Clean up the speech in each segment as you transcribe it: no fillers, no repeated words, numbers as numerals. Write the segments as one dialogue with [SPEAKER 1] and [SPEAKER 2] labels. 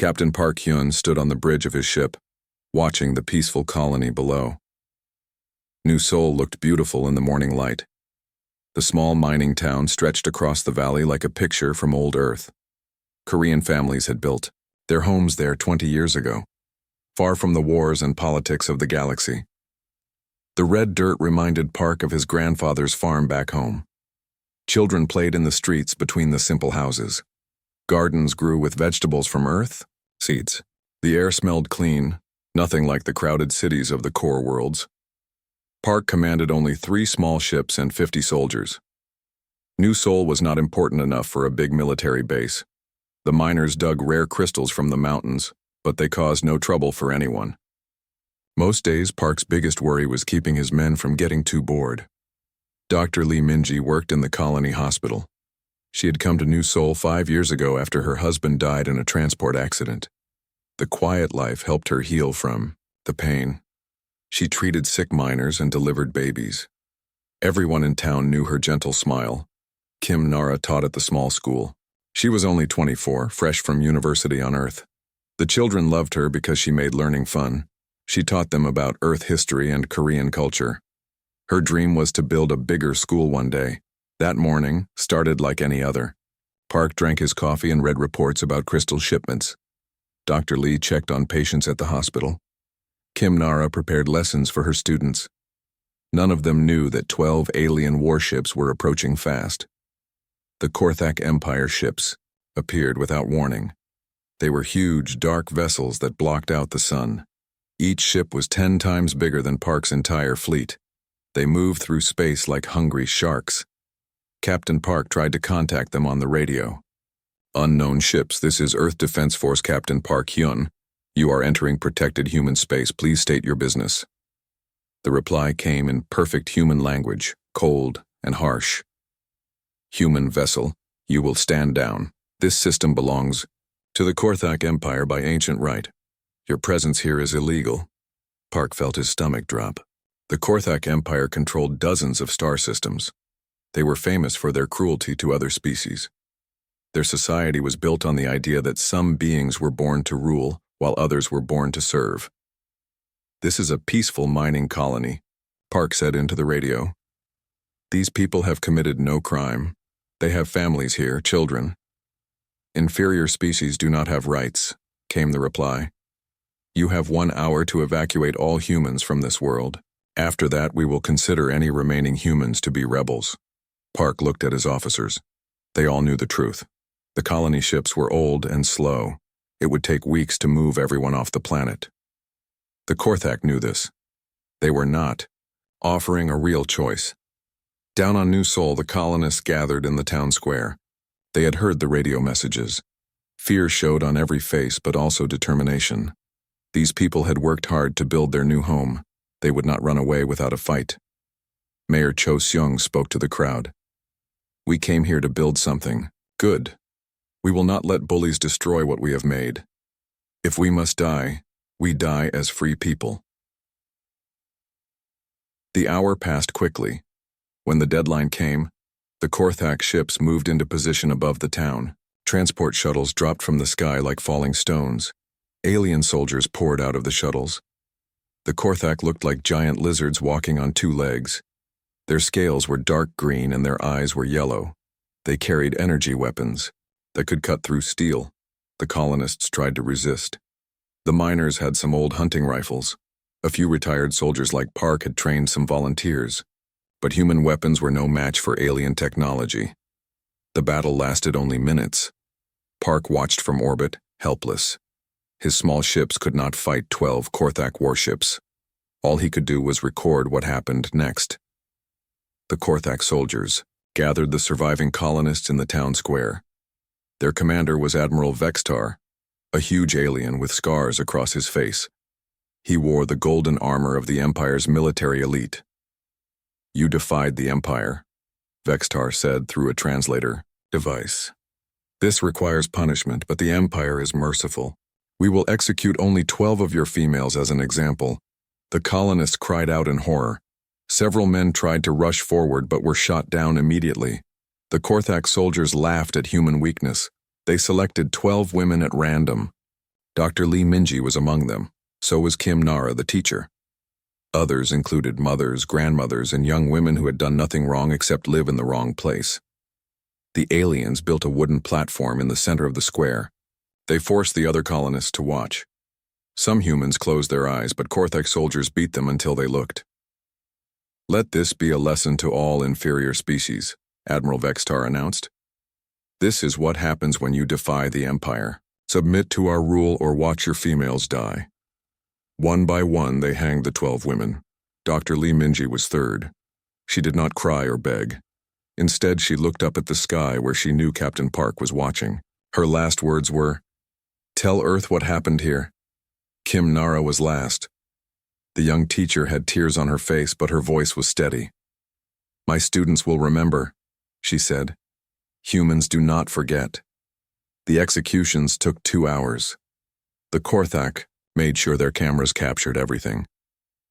[SPEAKER 1] Captain Park Hyun stood on the bridge of his ship, watching the peaceful colony below. New Seoul looked beautiful in the morning light. The small mining town stretched across the valley like a picture from old Earth. Korean families had built their homes there 20 years ago, far from the wars and politics of the galaxy. The red dirt reminded Park of his grandfather's farm back home. Children played in the streets between the simple houses. Gardens grew with vegetables from earth, seeds. The air smelled clean, nothing like the crowded cities of the core worlds. Park commanded only 3 small ships and 50 soldiers. New Seoul was not important enough for a big military base. The miners dug rare crystals from the mountains, but they caused no trouble for anyone. Most days, Park's biggest worry was keeping his men from getting too bored. Dr. Lee Minji worked in the colony hospital. She had come to New Seoul 5 years ago after her husband died in a transport accident. The quiet life helped her heal from the pain. She treated sick miners and delivered babies. Everyone in town knew her gentle smile. Kim Nara taught at the small school. She was only 24, fresh from university on Earth. The children loved her because she made learning fun. She taught them about Earth history and Korean culture. Her dream was to build a bigger school one day. That morning started like any other. Park drank his coffee and read reports about crystal shipments. Dr. Lee checked on patients at the hospital. Kim Nara prepared lessons for her students. None of them knew that 12 alien warships were approaching fast. The Korthak Empire ships appeared without warning. They were huge, dark vessels that blocked out the sun. Each ship was 10 times bigger than Park's entire fleet. They moved through space like hungry sharks. Captain Park tried to contact them on the radio. "Unknown ships, this is Earth Defense Force Captain Park Hyun. You are entering protected human space. Please state your business." The reply came in perfect human language, cold and harsh. "Human vessel, you will stand down. This system belongs to the Korthak Empire by ancient right. Your presence here is illegal." Park felt his stomach drop. The Korthak Empire controlled dozens of star systems. They were famous for their cruelty to other species. Their society was built on the idea that some beings were born to rule, while others were born to serve. "This is a peaceful mining colony," Park said into the radio. "These people have committed no crime. They have families here, children." "Inferior species do not have rights," came the reply. "You have 1 hour to evacuate all humans from this world. After that, we will consider any remaining humans to be rebels." Park looked at his officers. They all knew the truth. The colony ships were old and slow. It would take weeks to move everyone off the planet. The Korthak knew this. They were not offering a real choice. Down on New Seoul, the colonists gathered in the town square. They had heard the radio messages. Fear showed on every face, but also determination. These people had worked hard to build their new home. They would not run away without a fight. Mayor Cho Seung spoke to the crowd. "We came here to build something good. We will not let bullies destroy what we have made. If we must die, we die as free people." The hour passed quickly. When the deadline came, the Korthak ships moved into position above the town. Transport shuttles dropped from the sky like falling stones. Alien soldiers poured out of the shuttles. The Korthak looked like giant lizards walking on 2 legs. Their scales were dark green and their eyes were yellow. They carried energy weapons that could cut through steel. The colonists tried to resist. The miners had some old hunting rifles. A few retired soldiers like Park had trained some volunteers. But human weapons were no match for alien technology. The battle lasted only minutes. Park watched from orbit, helpless. His small ships could not fight 12 Korthak warships. All he could do was record what happened next. The Korthak soldiers gathered the surviving colonists in the town square. Their commander was Admiral Vextar, a huge alien with scars across his face. He wore the golden armor of the Empire's military elite. "You defied the Empire," Vextar said through a translator device. "This requires punishment, but the Empire is merciful. We will execute only 12 of your females as an example." The colonists cried out in horror. Several men tried to rush forward but were shot down immediately. The Korthak soldiers laughed at human weakness. They selected 12 women at random. Dr. Lee Minji was among them. So was Kim Nara, the teacher. Others included mothers, grandmothers, and young women who had done nothing wrong except live in the wrong place. The aliens built a wooden platform in the center of the square. They forced the other colonists to watch. Some humans closed their eyes, but Korthak soldiers beat them until they looked. "Let this be a lesson to all inferior species," Admiral Vextar announced. "This is what happens when you defy the Empire. Submit to our rule or watch your females die." One by one, they hanged the 12 women. Dr. Lee Minji was third. She did not cry or beg. Instead, she looked up at the sky where she knew Captain Park was watching. Her last words were, "Tell Earth what happened here." Kim Nara was last. The young teacher had tears on her face, but her voice was steady. "My students will remember," she said. "Humans do not forget." The executions took 2 hours. The Korthak made sure their cameras captured everything.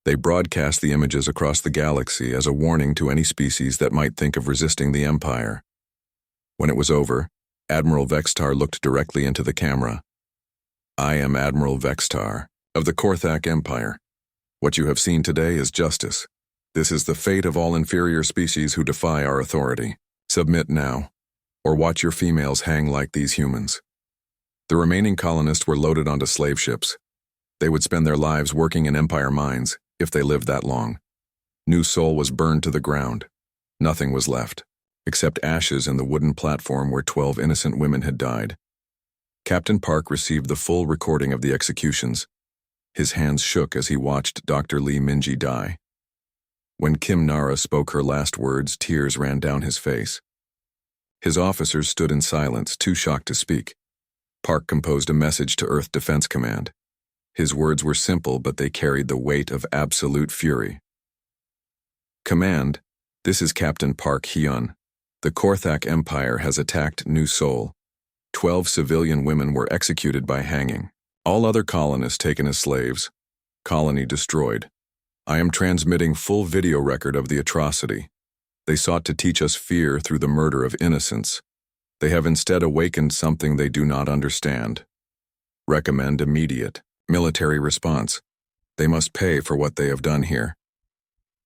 [SPEAKER 1] They broadcast the images across the galaxy as a warning to any species that might think of resisting the Empire. When it was over, Admiral Vextar looked directly into the camera. "I am Admiral Vextar of the Korthak Empire. What you have seen today is justice. This is the fate of all inferior species who defy our authority. Submit now, or watch your females hang like these humans." The remaining colonists were loaded onto slave ships. They would spend their lives working in Empire mines, if they lived that long. New Sol was burned to the ground. Nothing was left, except ashes in the wooden platform where 12 innocent women had died. Captain Park received the full recording of the executions. His hands shook as he watched Dr. Lee Minji die. When Kim Nara spoke her last words, tears ran down his face. His officers stood in silence, too shocked to speak. Park composed a message to Earth Defense Command. His words were simple, but they carried the weight of absolute fury. "Command, this is Captain Park Hyun. The Korthak Empire has attacked New Sol. 12 civilian women were executed by hanging. All other colonists taken as slaves. Colony destroyed. I am transmitting full video record of the atrocity. They sought to teach us fear through the murder of innocents. They have instead awakened something they do not understand. Recommend immediate military response. They must pay for what they have done here."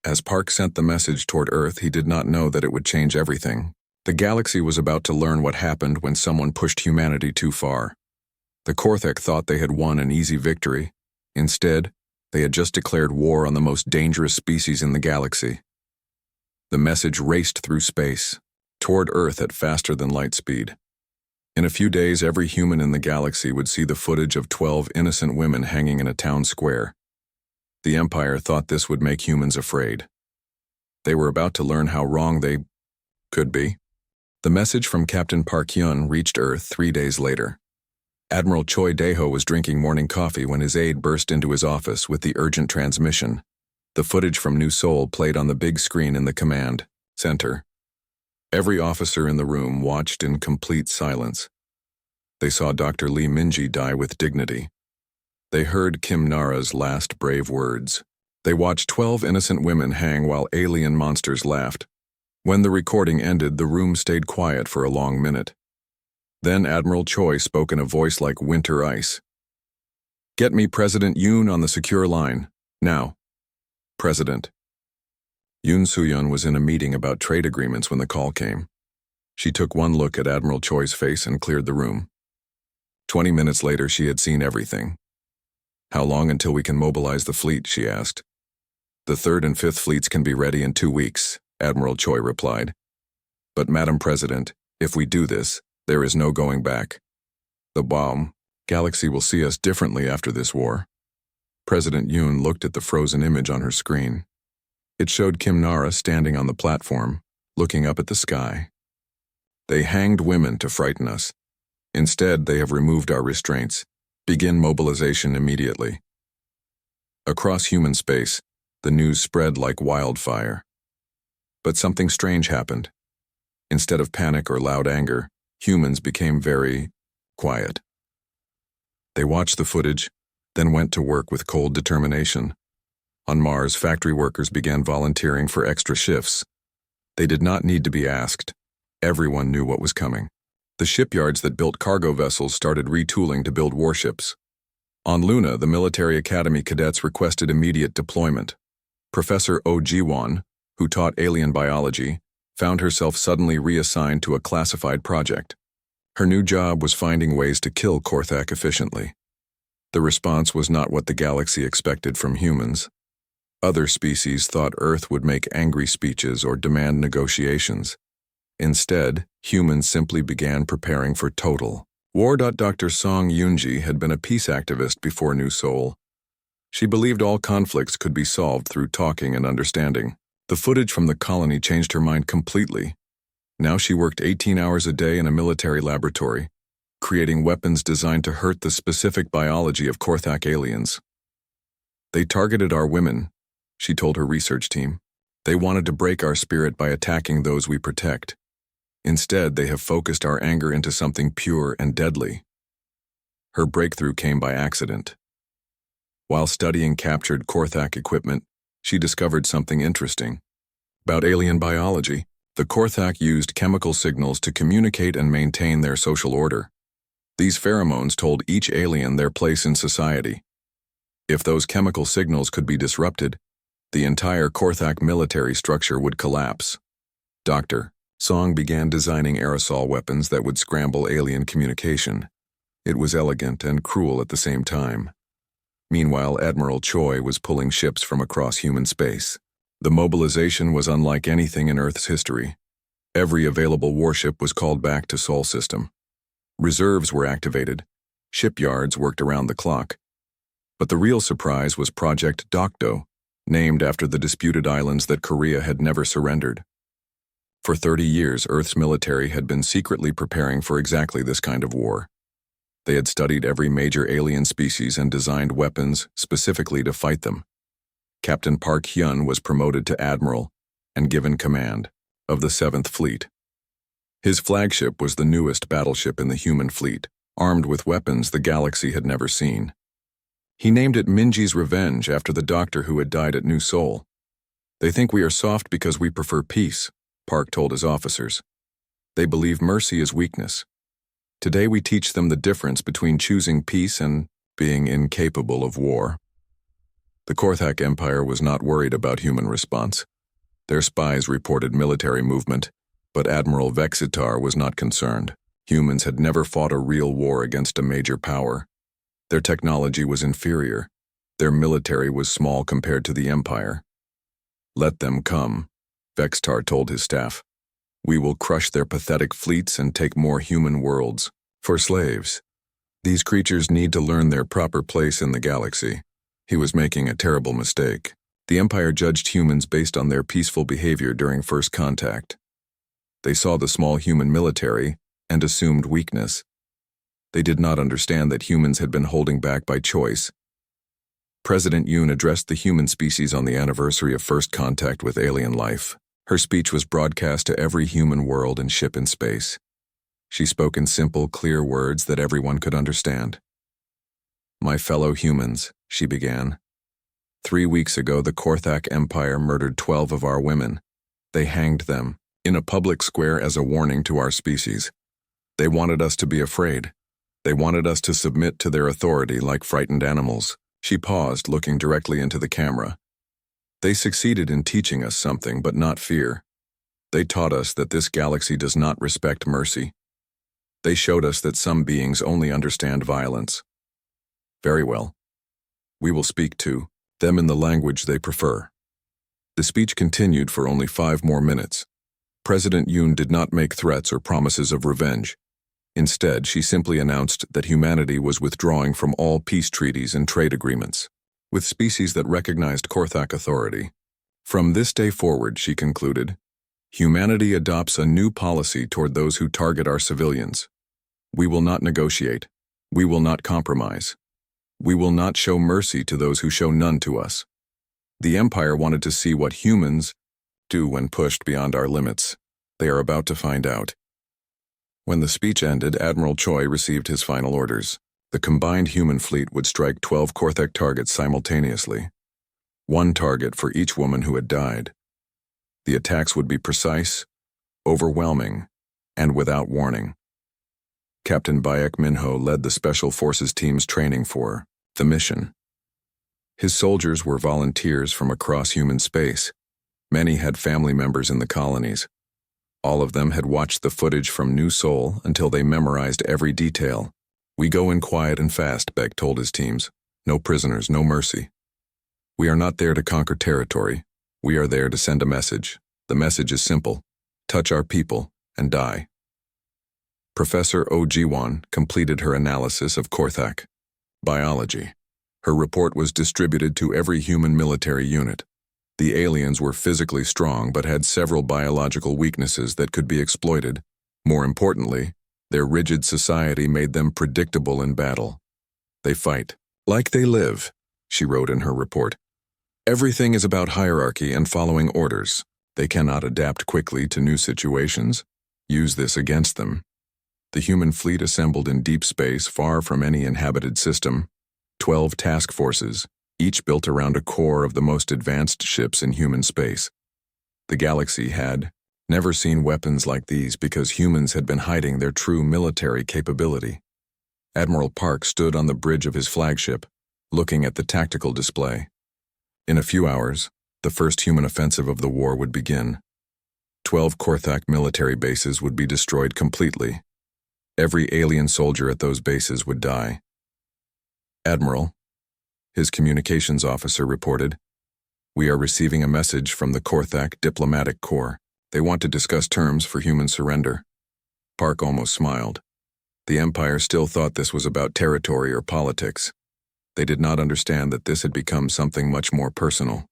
[SPEAKER 1] As Park sent the message toward Earth, he did not know that it would change everything. The galaxy was about to learn what happened when someone pushed humanity too far. The Korthak thought they had won an easy victory. Instead, they had just declared war on the most dangerous species in the galaxy. The message raced through space, toward Earth at faster than light speed. In a few days, every human in the galaxy would see the footage of 12 innocent women hanging in a town square. The Empire thought this would make humans afraid. They were about to learn how wrong they could be. The message from Captain Park Hyun reached Earth 3 days later. Admiral Choi Daeho was drinking morning coffee when his aide burst into his office with the urgent transmission. The footage from New Sol played on the big screen in the command center. Every officer in the room watched in complete silence. They saw Dr. Lee Minji die with dignity. They heard Kim Nara's last brave words. They watched 12 innocent women hang while alien monsters laughed. When the recording ended, the room stayed quiet for a long minute. Then Admiral Choi spoke in a voice like winter ice. "Get me President Yoon on the secure line. Now." "President." Yoon Soo-yeon was in a meeting about trade agreements when the call came. She took one look at Admiral Choi's face and cleared the room. 20 minutes later, she had seen everything. "How long until we can mobilize the fleet?" she asked. "The 3rd and 5th fleets can be ready in 2 weeks, Admiral Choi replied. "But Madam President, if we do this, there is no going back. The galaxy will see us differently after this war." President Yoon looked at the frozen image on her screen. It showed Kim Nara standing on the platform, looking up at the sky. "They hanged women to frighten us. Instead, they have removed our restraints. Begin mobilization immediately." Across human space, the news spread like wildfire. But something strange happened. Instead of panic or loud anger, humans became very quiet. They watched the footage, then went to work with cold determination. On Mars, factory workers began volunteering for extra shifts. They did not need to be asked. Everyone knew what was coming. The shipyards that built cargo vessels started retooling to build warships. On Luna, the military academy cadets requested immediate deployment. Professor Oh Ji-won, who taught alien biology, found herself suddenly reassigned to a classified project. Her new job was finding ways to kill Korthak efficiently. The response was not what the galaxy expected from humans. Other species thought Earth would make angry speeches or demand negotiations. Instead, humans simply began preparing for total war. Dr. Song Yoonji had been a peace activist before New Seoul. She believed all conflicts could be solved through talking and understanding. The footage from the colony changed her mind completely. Now she worked 18 hours a day in a military laboratory, creating weapons designed to hurt the specific biology of Korthak aliens. They targeted our women, she told her research team. They wanted to break our spirit by attacking those we protect. Instead, they have focused our anger into something pure and deadly. Her breakthrough came by accident. While studying captured Korthak equipment, she discovered something interesting. About alien biology, the Korthak used chemical signals to communicate and maintain their social order. These pheromones told each alien their place in society. If those chemical signals could be disrupted, the entire Korthak military structure would collapse. Dr. Song began designing aerosol weapons that would scramble alien communication. It was elegant and cruel at the same time. Meanwhile, Admiral Choi was pulling ships from across human space. The mobilization was unlike anything in Earth's history. Every available warship was called back to Sol System. Reserves were activated. Shipyards worked around the clock. But the real surprise was Project Dokdo, named after the disputed islands that Korea had never surrendered. For 30 years, Earth's military had been secretly preparing for exactly this kind of war. They had studied every major alien species and designed weapons specifically to fight them. Captain Park Hyun was promoted to admiral and given command of the 7th Fleet. His flagship was the newest battleship in the human fleet, armed with weapons the galaxy had never seen. He named it Minji's Revenge after the doctor who had died at New Seoul. They think we are soft because we prefer peace, Park told his officers. They believe mercy is weakness. Today we teach them the difference between choosing peace and being incapable of war. The Korthak Empire was not worried about human response. Their spies reported military movement, but Admiral Vexitar was not concerned. Humans had never fought a real war against a major power. Their technology was inferior. Their military was small compared to the Empire. Let them come, Vexitar told his staff. We will crush their pathetic fleets and take more human worlds. For slaves. These creatures need to learn their proper place in the galaxy. He was making a terrible mistake. The Empire judged humans based on their peaceful behavior during first contact. They saw the small human military and assumed weakness. They did not understand that humans had been holding back by choice. President Yoon addressed the human species on the anniversary of first contact with alien life. Her speech was broadcast to every human world and ship in space. She spoke in simple, clear words that everyone could understand. My fellow humans, she began. 3 weeks ago, the Korthak Empire murdered 12 of our women. They hanged them in a public square as a warning to our species. They wanted us to be afraid. They wanted us to submit to their authority like frightened animals. She paused, looking directly into the camera. They succeeded in teaching us something, but not fear. They taught us that this galaxy does not respect mercy. They showed us that some beings only understand violence. Very well. We will speak to them in the language they prefer. The speech continued for only 5 more minutes. President Yoon did not make threats or promises of revenge. Instead, she simply announced that humanity was withdrawing from all peace treaties and trade agreements with species that recognized Korthak authority. From this day forward, she concluded, humanity adopts a new policy toward those who target our civilians. We will not negotiate. We will not compromise. We will not show mercy to those who show none to us. The Empire wanted to see what humans do when pushed beyond our limits. They are about to find out. When the speech ended, Admiral Choi received his final orders. The combined human fleet would strike 12 Korthak targets simultaneously. 1 target for each woman who had died. The attacks would be precise, overwhelming, and without warning. Captain Baek Minho led the Special Forces team's training for The mission. His soldiers were volunteers from across human space. Many had family members in the colonies. All of them had watched the footage from New Sol until they memorized every detail. "We go in quiet and fast," Beck told his teams. "No prisoners, no mercy. We are not there to conquer territory. We are there to send a message. The message is simple: touch our people and die." Professor Ojiwan completed her analysis of Korthak biology. Her report was distributed to every human military unit. The aliens were physically strong but had several biological weaknesses that could be exploited. More importantly, their rigid society made them predictable in battle. "They fight like they live," she wrote in her report. "Everything is about hierarchy and following orders. They cannot adapt quickly to new situations. Use this against them." The human fleet assembled in deep space far from any inhabited system. 12 task forces, each built around a core of the most advanced ships in human space. The galaxy had never seen weapons like these because humans had been hiding their true military capability. Admiral Park stood on the bridge of his flagship, looking at the tactical display. In a few hours, the first human offensive of the war would begin. 12 Korthak military bases would be destroyed completely. Every alien soldier at those bases would die. "Admiral," his communications officer reported, "we are receiving a message from the Korthak Diplomatic Corps. They want to discuss terms for human surrender." Park almost smiled. The Empire still thought this was about territory or politics. They did not understand that this had become something much more personal.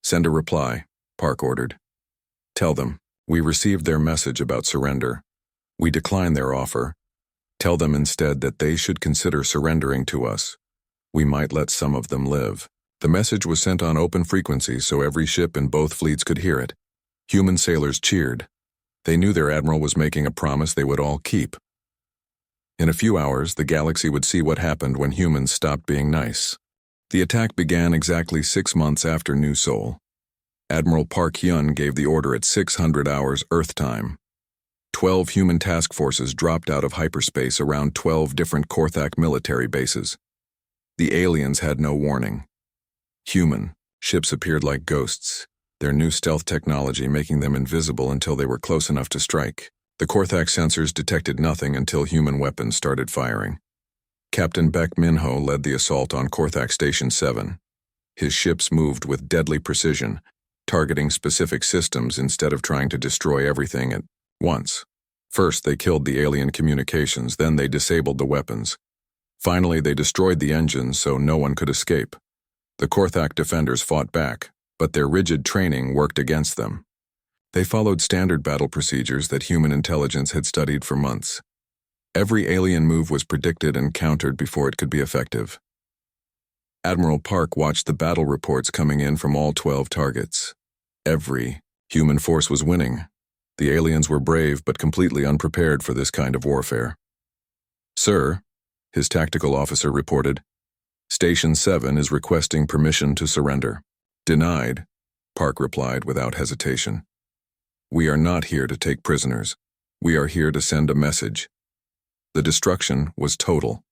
[SPEAKER 1] "Send a reply," Park ordered. "Tell them, we received their message about surrender. We decline their offer. Tell them instead that they should consider surrendering to us. We might let some of them live." The message was sent on open frequency so every ship in both fleets could hear it. Human sailors cheered. They knew their admiral was making a promise they would all keep. In a few hours, the galaxy would see what happened when humans stopped being nice. The attack began exactly 6 months after New Sol. Admiral Park Hyun gave the order at 600 hours Earth time. 12 human task forces dropped out of hyperspace around 12 different Korthak military bases. The aliens had no warning. Human ships appeared like ghosts, their new stealth technology making them invisible until they were close enough to strike. The Korthak sensors detected nothing until human weapons started firing. Captain Beck Minho led the assault on Korthak Station 7. His ships moved with deadly precision, targeting specific systems instead of trying to destroy everything at once. First, they killed the alien communications, then they disabled the weapons. Finally, they destroyed the engines so no one could escape. The Korthak defenders fought back, but their rigid training worked against them. They followed standard battle procedures that human intelligence had studied for months. Every alien move was predicted and countered before it could be effective. Admiral Park watched the battle reports coming in from all 12 targets. Every human force was winning. The aliens were brave but completely unprepared for this kind of warfare. "Sir," his tactical officer reported, "Station 7 is requesting permission to surrender." "Denied," Park replied without hesitation. "We are not here to take prisoners. We are here to send a message." The destruction was total.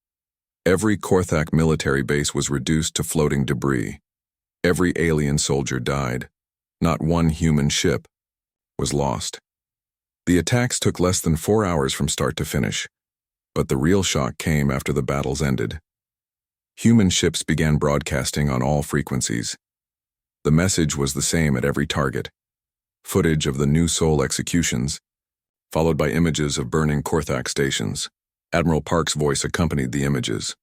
[SPEAKER 1] Every Korthak military base was reduced to floating debris. Every alien soldier died. Not one human ship was lost. The attacks took less than 4 hours from start to finish, but the real shock came after the battles ended. Human ships began broadcasting on all frequencies. The message was the same at every target. Footage of the New Sol executions, followed by images of burning Korthak stations. Admiral Park's voice accompanied the images.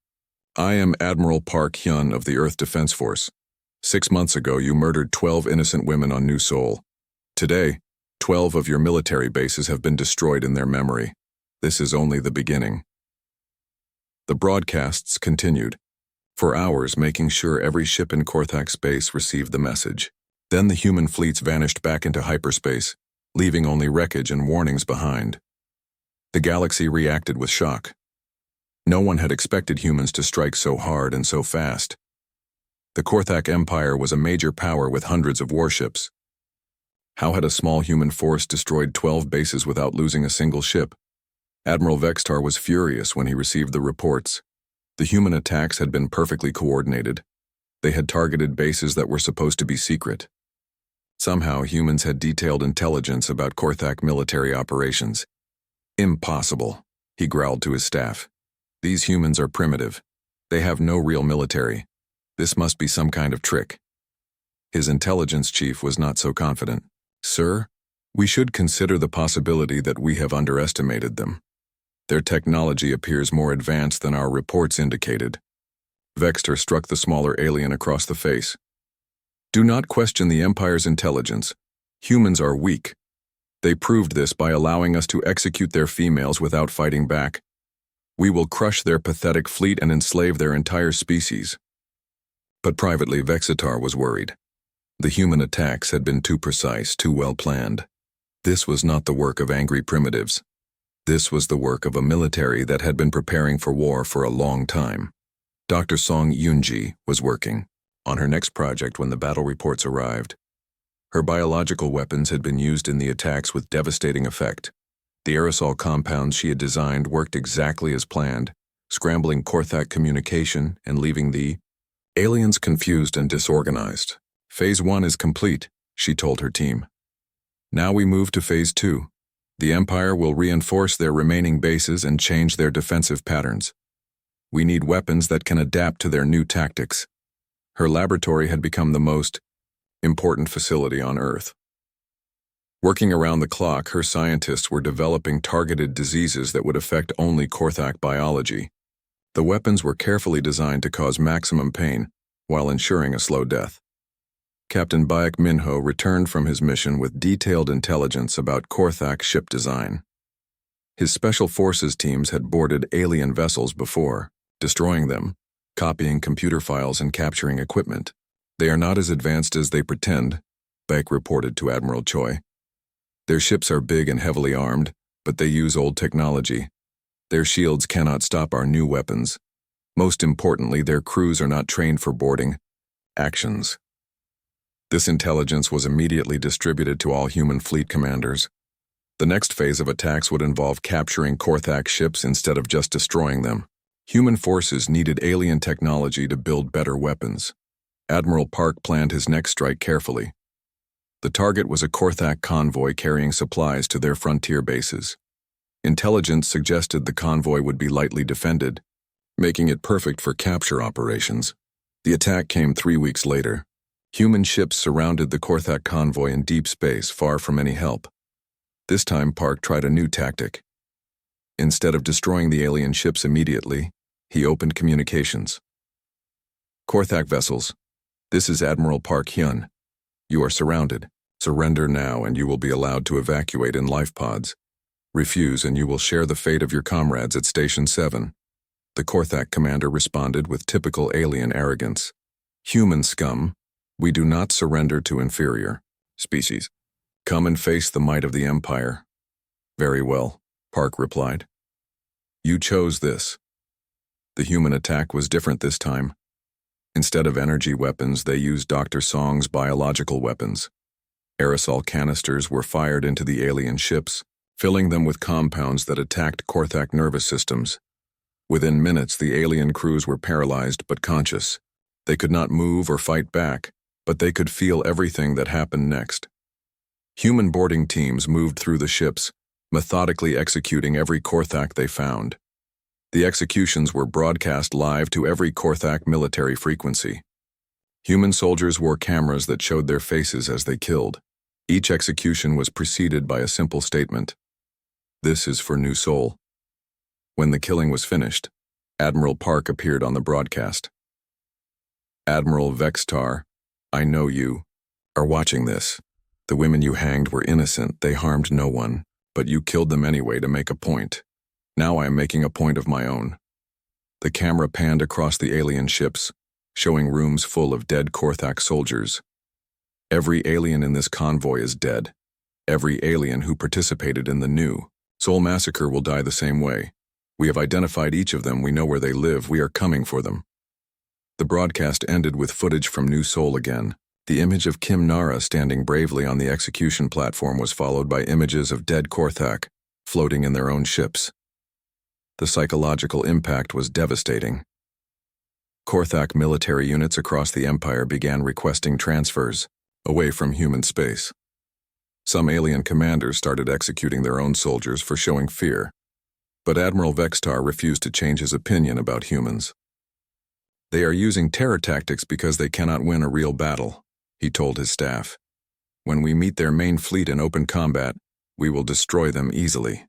[SPEAKER 1] "I am Admiral Park Hyun of the Earth Defense Force. 6 months ago, you murdered 12 innocent women on New Sol. Today, 12 of your military bases have been destroyed in their memory. This is only the beginning." The broadcasts continued, for hours making sure every ship in Korthak space received the message. Then the human fleets vanished back into hyperspace, leaving only wreckage and warnings behind. The galaxy reacted with shock. No one had expected humans to strike so hard and so fast. The Korthak Empire was a major power with hundreds of warships. How had a small human force destroyed 12 bases without losing a single ship? Admiral Vextar was furious when he received the reports. The human attacks had been perfectly coordinated. They had targeted bases that were supposed to be secret. Somehow, humans had detailed intelligence about Korthak military operations. Impossible, he growled to his staff. These humans are primitive. They have no real military. This must be some kind of trick. His intelligence chief was not so confident. Sir, we should consider the possibility that we have underestimated them. Their technology appears more advanced than our reports indicated. Vexter struck the smaller alien across the face. Do not question the Empire's intelligence. Humans are weak. They proved this by allowing us to execute their females without fighting back. We will crush their pathetic fleet and enslave their entire species. But privately, Vexitar was worried. The human attacks had been too precise, too well planned. This was not the work of angry primitives. This was the work of a military that had been preparing for war for a long time. Dr. Song Yunji was working on her next project when the battle reports arrived. Her biological weapons had been used in the attacks with devastating effect. The aerosol compounds she had designed worked exactly as planned, scrambling Korthak communication and leaving the aliens confused and disorganized. Phase 1 is complete, she told her team. Now we move to Phase 2. The Empire will reinforce their remaining bases and change their defensive patterns. We need weapons that can adapt to their new tactics. Her laboratory had become the most important facility on Earth. Working around the clock, her scientists were developing targeted diseases that would affect only Korthak biology. The weapons were carefully designed to cause maximum pain while ensuring a slow death. Captain Baek Minho returned from his mission with detailed intelligence about Korthak ship design. His special forces teams had boarded alien vessels before, destroying them, copying computer files and capturing equipment. They are not as advanced as they pretend, Baek reported to Admiral Choi. Their ships are big and heavily armed, but they use old technology. Their shields cannot stop our new weapons. Most importantly, their crews are not trained for boarding actions. This intelligence was immediately distributed to all human fleet commanders. The next phase of attacks would involve capturing Korthak ships instead of just destroying them. Human forces needed alien technology to build better weapons. Admiral Park planned his next strike carefully. The target was a Korthak convoy carrying supplies to their frontier bases. Intelligence suggested the convoy would be lightly defended, making it perfect for capture operations. The attack came 3 weeks later. Human ships surrounded the Korthak convoy in deep space, far from any help. This time Park tried a new tactic. Instead of destroying the alien ships immediately, he opened communications. Korthak vessels, this is Admiral Park Hyun. You are surrounded. Surrender now and you will be allowed to evacuate in life pods. Refuse and you will share the fate of your comrades at Station 7. The Korthak commander responded with typical alien arrogance. Human scum, we do not surrender to inferior species. Come and face the might of the Empire. Very well, Park replied. You chose this. The human attack was different this time. Instead of energy weapons, they used Dr. Song's biological weapons. Aerosol canisters were fired into the alien ships, filling them with compounds that attacked Korthak nervous systems. Within minutes, the alien crews were paralyzed but conscious. They could not move or fight back, but they could feel everything that happened next. Human boarding teams moved through the ships, methodically executing every Korthak they found. The executions were broadcast live to every Korthak military frequency. Human soldiers wore cameras that showed their faces as they killed. Each execution was preceded by a simple statement. This is for New Seoul. When the killing was finished, Admiral Park appeared on the broadcast. Admiral Vextar, I know you are watching this. The women you hanged were innocent, they harmed no one, but you killed them anyway to make a point. Now I am making a point of my own. The camera panned across the alien ships, showing rooms full of dead Korthak soldiers. Every alien in this convoy is dead. Every alien who participated in the new Seoul massacre will die the same way. We have identified each of them, we know where they live, we are coming for them. The broadcast ended with footage from New Seoul again. The image of Kim Nara standing bravely on the execution platform was followed by images of dead Korthak floating in their own ships. The psychological impact was devastating. Korthak military units across the Empire began requesting transfers away from human space. Some alien commanders started executing their own soldiers for showing fear, but Admiral Vextar refused to change his opinion about humans. "They are using terror tactics because they cannot win a real battle," he told his staff. "When we meet their main fleet in open combat, we will destroy them easily."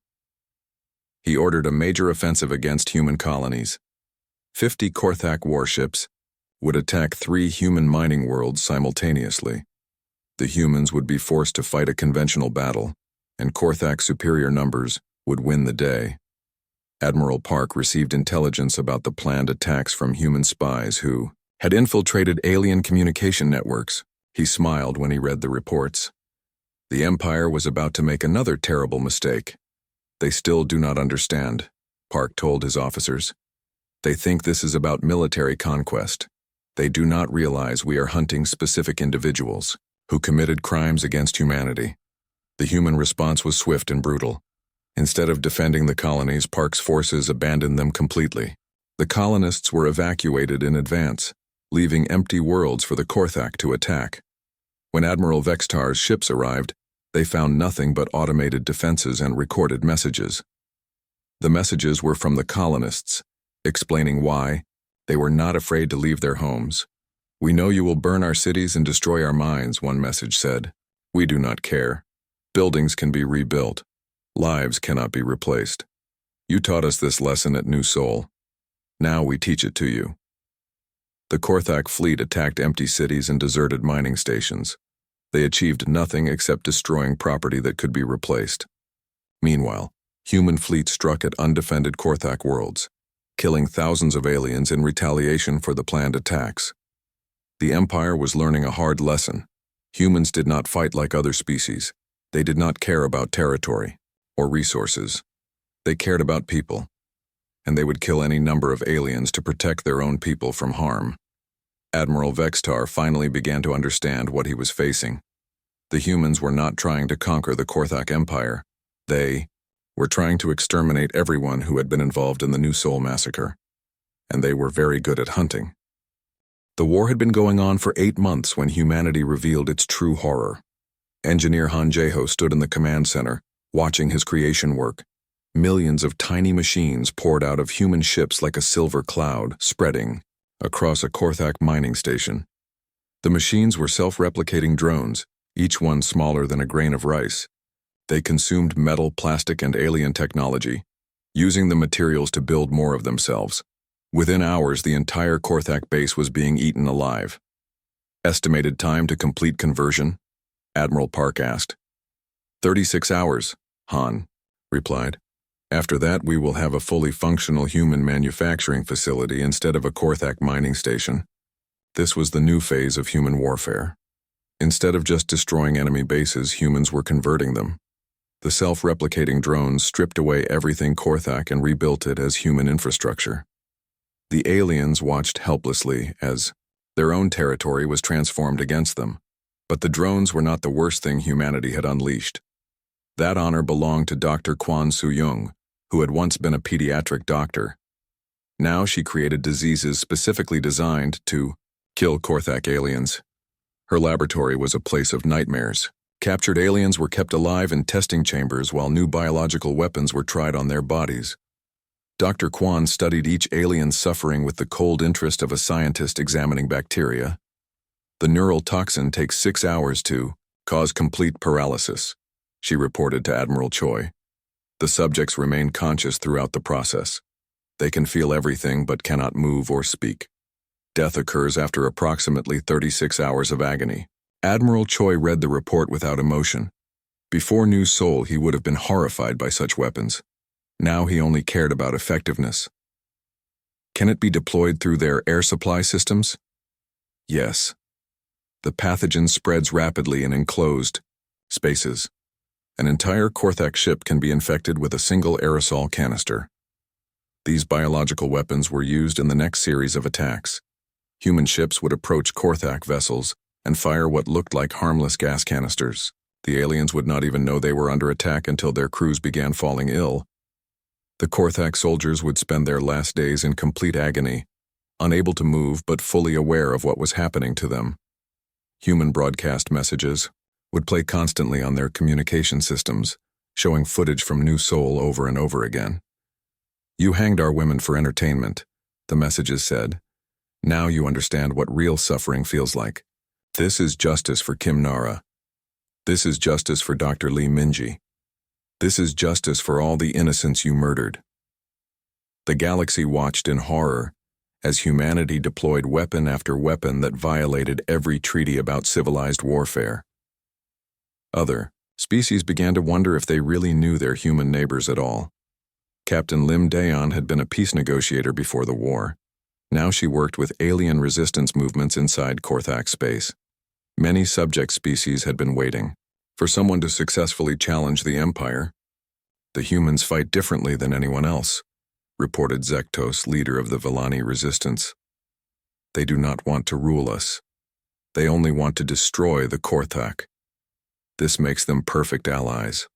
[SPEAKER 1] He ordered a major offensive against human colonies. 50 Korthak warships would attack 3 human mining worlds simultaneously. The humans would be forced to fight a conventional battle, and Korthak's superior numbers would win the day. Admiral Park received intelligence about the planned attacks from human spies who had infiltrated alien communication networks. He smiled when he read the reports. The Empire was about to make another terrible mistake. "They still do not understand," Park told his officers. "They think this is about military conquest. They do not realize we are hunting specific individuals who committed crimes against humanity." The human response was swift and brutal. Instead of defending the colonies, Park's forces abandoned them completely. The colonists were evacuated in advance, leaving empty worlds for the Korthak to attack. When Admiral Vextar's ships arrived, they found nothing but automated defenses and recorded messages. The messages were from the colonists, explaining why they were not afraid to leave their homes. "We know you will burn our cities and destroy our mines," one message said. "We do not care. Buildings can be rebuilt. Lives cannot be replaced. You taught us this lesson at New Sol. Now we teach it to you." The Korthak fleet attacked empty cities and deserted mining stations. They achieved nothing except destroying property that could be replaced. Meanwhile, human fleets struck at undefended Korthak worlds, killing thousands of aliens in retaliation for the planned attacks. The Empire was learning a hard lesson. Humans did not fight like other species. They did not care about territory or resources. They cared about people, and they would kill any number of aliens to protect their own people from harm. Admiral Vextar finally began to understand what he was facing. The humans were not trying to conquer the Korthak Empire. They were trying to exterminate everyone who had been involved in the New Sol massacre, and they were very good at hunting. The war had been going on for 8 months when humanity revealed its true horror. Engineer Han Jeho stood in the command center, watching his creation work. Millions of tiny machines poured out of human ships like a silver cloud, spreading across a Korthak mining station. The machines were self-replicating drones, each one smaller than a grain of rice. They consumed metal, plastic, and alien technology, using the materials to build more of themselves. Within hours, the entire Korthak base was being eaten alive. "Estimated time to complete conversion?" Admiral Park asked. 36 hours, Han replied. "After that, we will have a fully functional human manufacturing facility instead of a Korthak mining station." This was the new phase of human warfare. Instead of just destroying enemy bases, humans were converting them. The self-replicating drones stripped away everything Korthak and rebuilt it as human infrastructure. The aliens watched helplessly as their own territory was transformed against them. But the drones were not the worst thing humanity had unleashed. That honor belonged to Dr. Kwan Soo-young, who had once been a pediatric doctor. Now she created diseases specifically designed to kill Korthak aliens. Her laboratory was a place of nightmares. Captured aliens were kept alive in testing chambers while new biological weapons were tried on their bodies. Dr. Kwan studied each alien's suffering with the cold interest of a scientist examining bacteria. "The neural toxin takes 6 hours to cause complete paralysis," she reported to Admiral Choi. "The subjects remain conscious throughout the process. They can feel everything but cannot move or speak. Death occurs after approximately 36 hours of agony." Admiral Choi read the report without emotion. Before New Sol, he would have been horrified by such weapons. Now he only cared about effectiveness. "Can it be deployed through their air supply systems?" "Yes. The pathogen spreads rapidly in enclosed spaces. An entire Korthak ship can be infected with a single aerosol canister." These biological weapons were used in the next series of attacks. Human ships would approach Korthak vessels and fire what looked like harmless gas canisters. The aliens would not even know they were under attack until their crews began falling ill. The Korthak soldiers would spend their last days in complete agony, unable to move but fully aware of what was happening to them. Human broadcast messages would play constantly on their communication systems, showing footage from New Seoul over and over again. "You hanged our women for entertainment," the messages said. "Now you understand what real suffering feels like. This is justice for Kim Nara. This is justice for Dr. Lee Minji. This is justice for all the innocents you murdered." The galaxy watched in horror as humanity deployed weapon after weapon that violated every treaty about civilized warfare. Other species began to wonder if they really knew their human neighbors at all. Captain Lim Daeon had been a peace negotiator before the war. Now she worked with alien resistance movements inside Korthak space. Many subject species had been waiting for someone to successfully challenge the Empire. "The humans fight differently than anyone else," reported Zektos, leader of the Villani resistance. "They do not want to rule us. They only want to destroy the Korthak. This makes them perfect allies."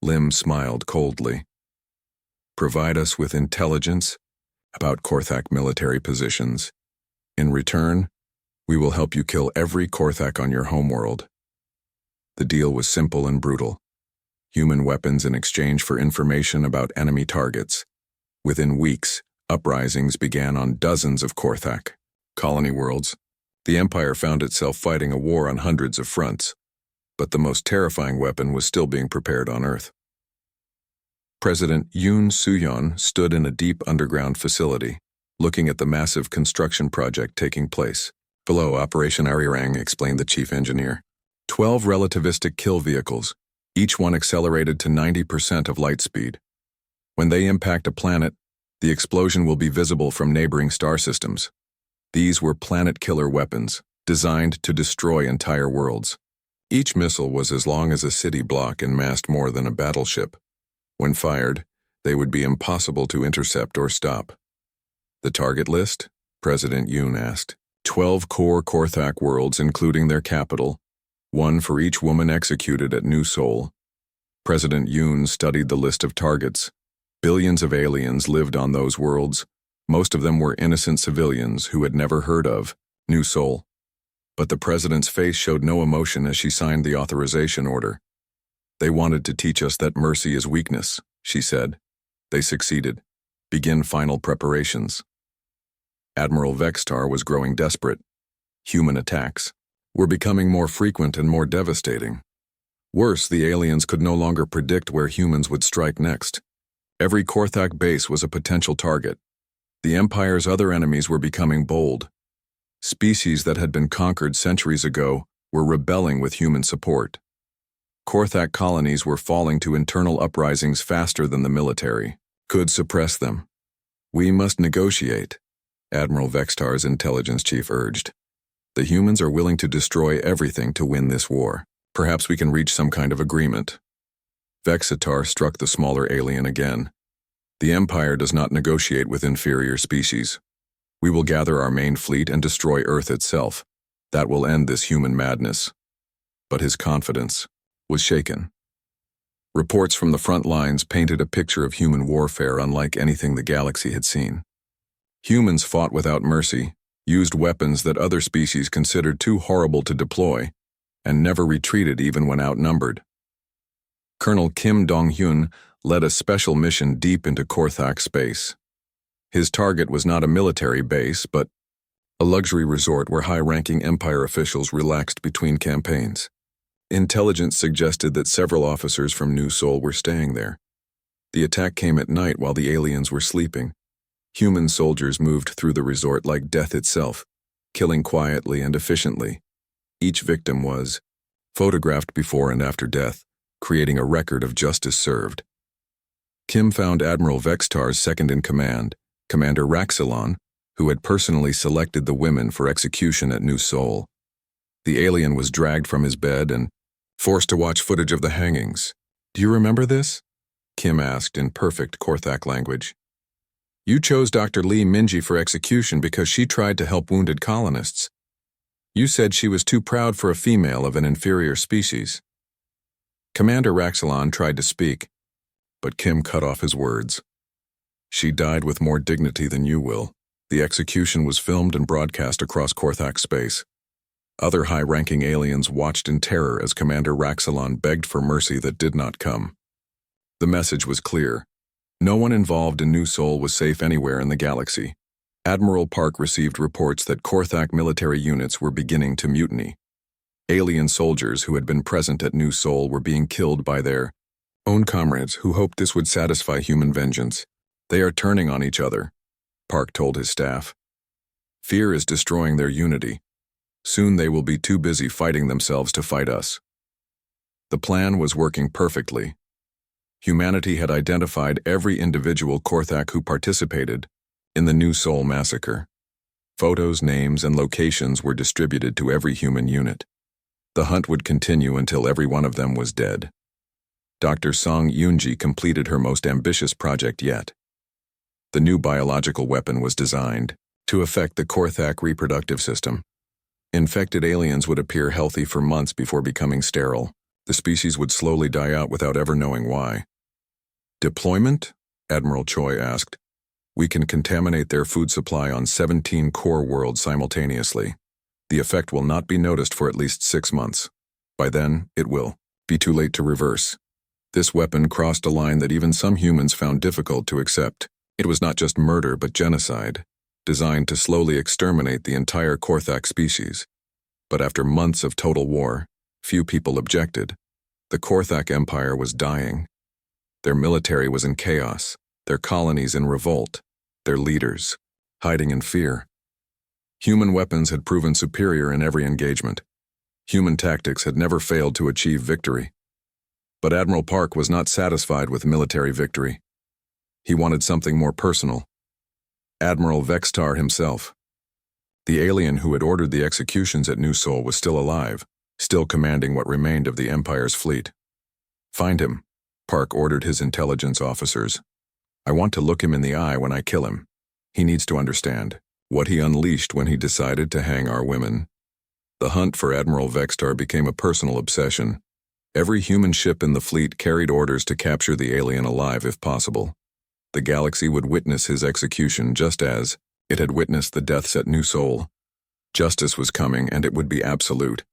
[SPEAKER 1] Lim smiled coldly. "Provide us with intelligence about Korthak military positions. In return, we will help you kill every Korthak on your homeworld." The deal was simple and brutal. Human weapons in exchange for information about enemy targets. Within weeks, uprisings began on dozens of Korthak colony worlds. The Empire found itself fighting a war on hundreds of fronts, but the most terrifying weapon was still being prepared on Earth. President Yoon Soo-yeon stood in a deep underground facility, looking at the massive construction project taking place. "Below Operation Arirang," explained the chief engineer. 12 relativistic kill vehicles, each one accelerated to 90% of light speed. When they impact a planet, the explosion will be visible from neighboring star systems. These were planet-killer weapons, designed to destroy entire worlds. Each missile was as long as a city block and massed more than a battleship. When fired, they would be impossible to intercept or stop. "The target list?" President Yoon asked. 12 core Korthak worlds, including their capital, one for each woman executed at New Seoul. President Yoon studied the list of targets. Billions of aliens lived on those worlds. Most of them were innocent civilians who had never heard of New Seoul. But the president's face showed no emotion as she signed the authorization order. "They wanted to teach us that mercy is weakness," she said. "They succeeded. Begin final preparations." Admiral Vextar was growing desperate. Human attacks were becoming more frequent and more devastating. Worse, the aliens could no longer predict where humans would strike next. Every Korthak base was a potential target. The Empire's other enemies were becoming bold. Species that had been conquered centuries ago were rebelling with human support. Korthak colonies were falling to internal uprisings faster than the military could suppress them. "We must negotiate," Admiral Vextar's intelligence chief urged. "The humans are willing to destroy everything to win this war. Perhaps we can reach some kind of agreement." Vexitar struck the smaller alien again. "The Empire does not negotiate with inferior species. We will gather our main fleet and destroy Earth itself. That will end this human madness." But his confidence was shaken. Reports from the front lines painted a picture of human warfare unlike anything the galaxy had seen. Humans fought without mercy, used weapons that other species considered too horrible to deploy, and never retreated even when outnumbered. Colonel Kim Dong-hyun led a special mission deep into Korthak space. His target was not a military base, but a luxury resort where high-ranking Empire officials relaxed between campaigns. Intelligence suggested that several officers from New Seoul were staying there. The attack came at night while the aliens were sleeping. Human soldiers moved through the resort like death itself, killing quietly and efficiently. Each victim was photographed before and after death, creating a record of justice served. Kim found Admiral Vextar's second-in-command, Commander Raxilon, who had personally selected the women for execution at New Seoul. The alien was dragged from his bed and forced to watch footage of the hangings. "Do you remember this?" Kim asked in perfect Korthak language. "You chose Dr. Lee Minji for execution because she tried to help wounded colonists. You said she was too proud for a female of an inferior species." Commander Raxilon tried to speak, but Kim cut off his words. "She died with more dignity than you will," The execution was filmed and broadcast across Korthak space. Other high-ranking aliens watched in terror as Commander Raxilon begged for mercy that did not come. The message was clear. No one involved in New Sol was safe anywhere in the galaxy. Admiral Park received reports that Korthak military units were beginning to mutiny. Alien soldiers who had been present at New Sol were being killed by their own comrades who hoped this would satisfy human vengeance. They are turning on each other, Park told his staff. Fear is destroying their unity. Soon they will be too busy fighting themselves to fight us. The plan was working perfectly. Humanity had identified every individual Korthak who participated in the New Sol massacre. Photos, names, and locations were distributed to every human unit. The hunt would continue until every one of them was dead. Dr. Song Yoonji completed her most ambitious project yet. The new biological weapon was designed to affect the Korthak reproductive system. Infected aliens would appear healthy for months before becoming sterile. The species would slowly die out without ever knowing why. Deployment? Admiral Choi asked. We can contaminate their food supply on 17 core worlds simultaneously. The effect will not be noticed for at least 6 months. By then, it will be too late to reverse. This weapon crossed a line that even some humans found difficult to accept. It was not just murder but genocide, designed to slowly exterminate the entire Korthak species. But after months of total war, few people objected. The Korthak Empire was dying. Their military was in chaos, their colonies in revolt, their leaders hiding in fear. Human weapons had proven superior in every engagement. Human tactics had never failed to achieve victory. But Admiral Park was not satisfied with military victory. He wanted something more personal. Admiral Vextar himself. The alien who had ordered the executions at New Sol was still alive, still commanding what remained of the Empire's fleet. Find him, Park ordered his intelligence officers. I want to look him in the eye when I kill him. He needs to understand what he unleashed when he decided to hang our women. The hunt for Admiral Vextar became a personal obsession. Every human ship in the fleet carried orders to capture the alien alive if possible. The galaxy would witness his execution just as it had witnessed the deaths at New Sol. Justice was coming, and it would be absolute.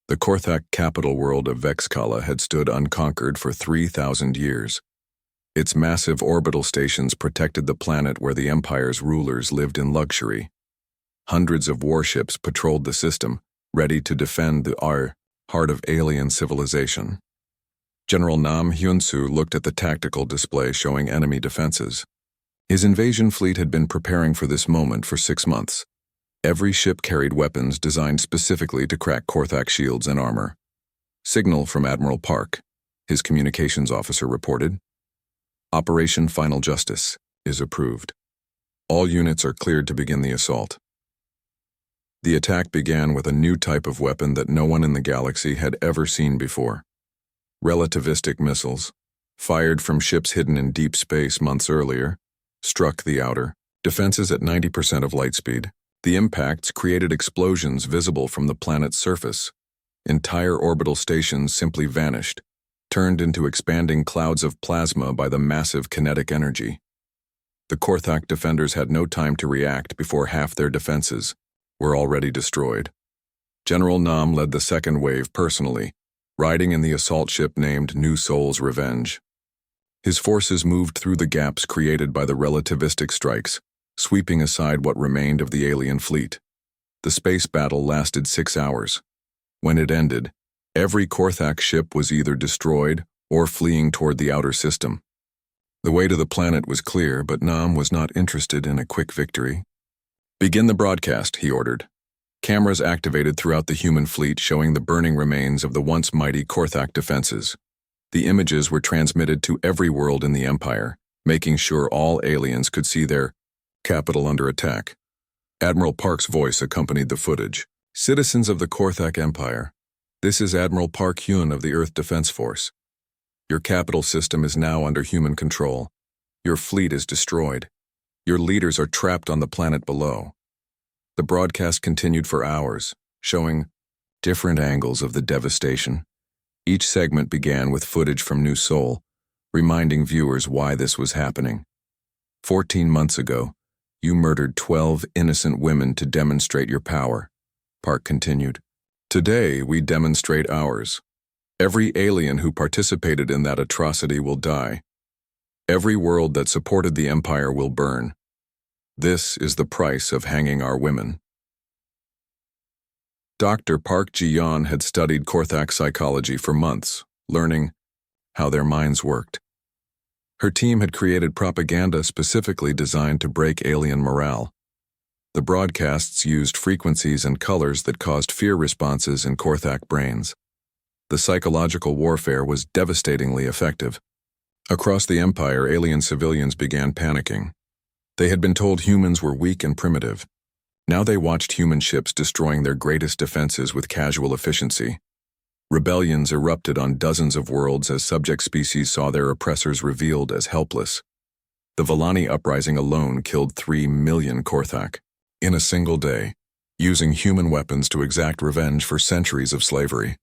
[SPEAKER 1] The Korthak capital world of Vexkala had stood unconquered for 3,000 years. Its massive orbital stations protected the planet where the Empire's rulers lived in luxury. Hundreds of warships patrolled the system, ready to defend the heart of alien civilization. General Nam Hyun-soo looked at the tactical display showing enemy defenses. His invasion fleet had been preparing for this moment for 6 months. Every ship carried weapons designed specifically to crack Korthak shields and armor. Signal from Admiral Park, his communications officer reported. Operation Final Justice is approved. All units are cleared to begin the assault. The attack began with a new type of weapon that no one in the galaxy had ever seen before. Relativistic missiles, fired from ships hidden in deep space months earlier, struck the outer defenses at 90% of light speed. The impacts created explosions visible from the planet's surface. Entire orbital stations simply vanished, turned into expanding clouds of plasma by the massive kinetic energy. The Korthak defenders had no time to react before half their defenses were already destroyed. General Nam led the second wave personally, riding in the assault ship named New Sol's Revenge. His forces moved through the gaps created by the relativistic strikes, sweeping aside what remained of the alien fleet. The space battle lasted 6 hours. When it ended, every Korthak ship was either destroyed or fleeing toward the outer system. The way to the planet was clear, but Nam was not interested in a quick victory. Begin the broadcast, he ordered. Cameras activated throughout the human fleet showing the burning remains of the once mighty Korthak defenses. The images were transmitted to every world in the Empire, making sure all aliens could see their capital under attack. Admiral Park's voice accompanied the footage. Citizens of the Korthak Empire, this is Admiral Park Hyun of the Earth Defense Force. Your capital system is now under human control. Your fleet is destroyed. Your leaders are trapped on the planet below. The broadcast continued for hours, showing different angles of the devastation. Each segment began with footage from New Sol, reminding viewers why this was happening. 14 months ago, You murdered 12 innocent women to demonstrate your power, Park continued. Today, we demonstrate ours. Every alien who participated in that atrocity will die. Every world that supported the Empire will burn. This is the price of hanging our women. Dr. Park Ji-yeon had studied Korthak psychology for months, learning how their minds worked. Her team had created propaganda specifically designed to break alien morale. The broadcasts used frequencies and colors that caused fear responses in Korthak brains. The psychological warfare was devastatingly effective. Across the Empire, alien civilians began panicking. They had been told humans were weak and primitive. Now they watched human ships destroying their greatest defenses with casual efficiency. Rebellions erupted on dozens of worlds as subject species saw their oppressors revealed as helpless. The Volani uprising alone killed 3 million Korthak in a single day, using human weapons to exact revenge for centuries of slavery.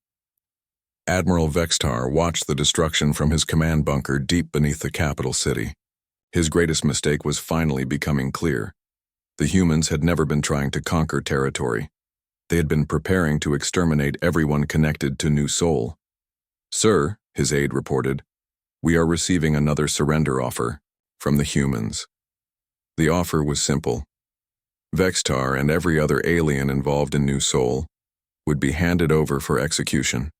[SPEAKER 1] Admiral Vextar watched the destruction from his command bunker deep beneath the capital city. His greatest mistake was finally becoming clear. The humans had never been trying to conquer territory. They had been preparing to exterminate everyone connected to New Sol. Sir, his aide reported, we are receiving another surrender offer from the humans. The offer was simple. Vextar and every other alien involved in New Sol would be handed over for execution.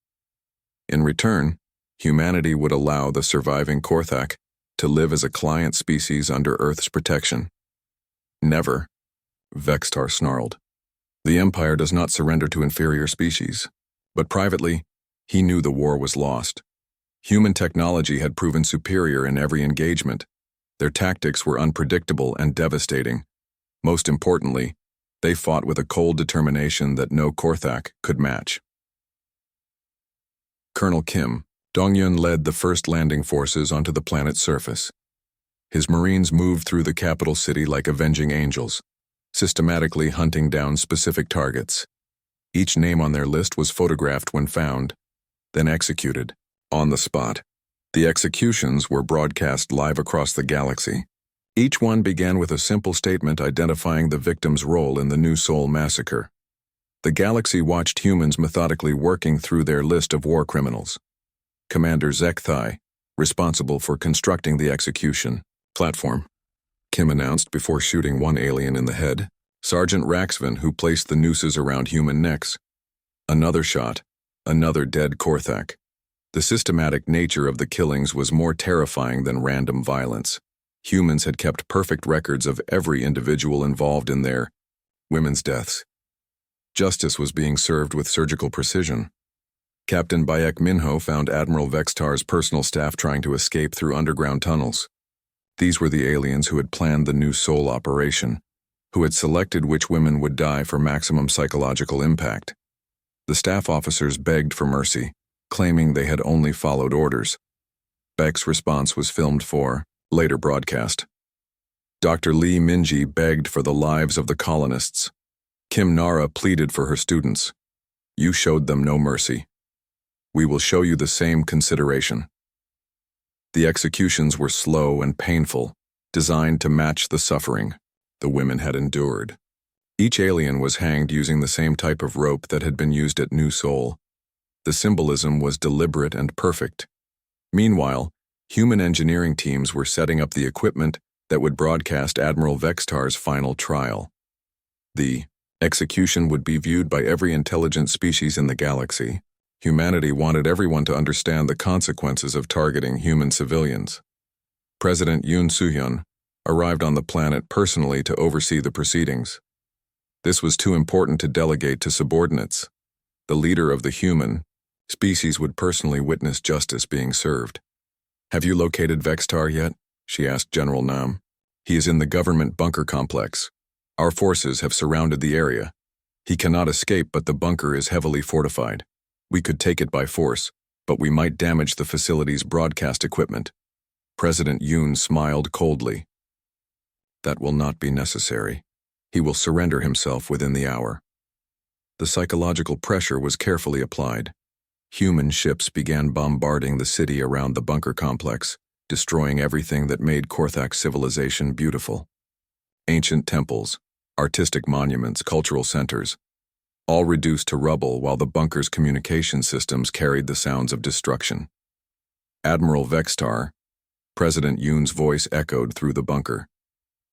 [SPEAKER 1] In return, humanity would allow the surviving Korthak to live as a client species under Earth's protection. Never, Vextar snarled. The Empire does not surrender to inferior species, but privately, he knew the war was lost. Human technology had proven superior in every engagement. Their tactics were unpredictable and devastating. Most importantly, they fought with a cold determination that no Korthak could match. Colonel Kim Dong-yun led the first landing forces onto the planet's surface. His Marines moved through the capital city like avenging angels, systematically hunting down specific targets. Each name on their list was photographed when found, then executed, on the spot. The executions were broadcast live across the galaxy. Each one began with a simple statement identifying the victim's role in the New Sol massacre. The galaxy watched humans methodically working through their list of war criminals. Commander Zekthai, responsible for constructing the execution platform, Kim announced before shooting one alien in the head. Sergeant Raxvin, who placed the nooses around human necks. Another shot, another dead Korthak. The systematic nature of the killings was more terrifying than random violence. Humans had kept perfect records of every individual involved in their women's deaths. Justice was being served with surgical precision. Captain Bayek Minho found Admiral Vextar's personal staff trying to escape through underground tunnels. These were the aliens who had planned the New Sol operation, who had selected which women would die for maximum psychological impact. The staff officers begged for mercy, claiming they had only followed orders. Beck's response was filmed for later broadcast. Dr. Lee Minji begged for the lives of the colonists. Kim Nara pleaded for her students. You showed them no mercy. We will show you the same consideration. The executions were slow and painful, designed to match the suffering the women had endured. Each alien was hanged using the same type of rope that had been used at New Sol. The symbolism was deliberate and perfect. Meanwhile, human engineering teams were setting up the equipment that would broadcast Admiral Vextar's final trial. The execution would be viewed by every intelligent species in the galaxy. Humanity wanted everyone to understand the consequences of targeting human civilians. President Yoon Soo-hyun arrived on the planet personally to oversee the proceedings. This was too important to delegate to subordinates. The leader of the human species would personally witness justice being served. Have you located Vextar yet? She asked General Nam. He is in the government bunker complex. Our forces have surrounded the area. He cannot escape, but the bunker is heavily fortified. We could take it by force, but we might damage the facility's broadcast equipment. President Yoon smiled coldly. That will not be necessary. He will surrender himself within the hour. The psychological pressure was carefully applied. Human ships began bombarding the city around the bunker complex, destroying everything that made Korthak civilization beautiful. ancient temples, artistic monuments, cultural centers, all reduced to rubble while the bunker's communication systems carried the sounds of destruction. Admiral Vextar, President Yoon's voice echoed through the bunker.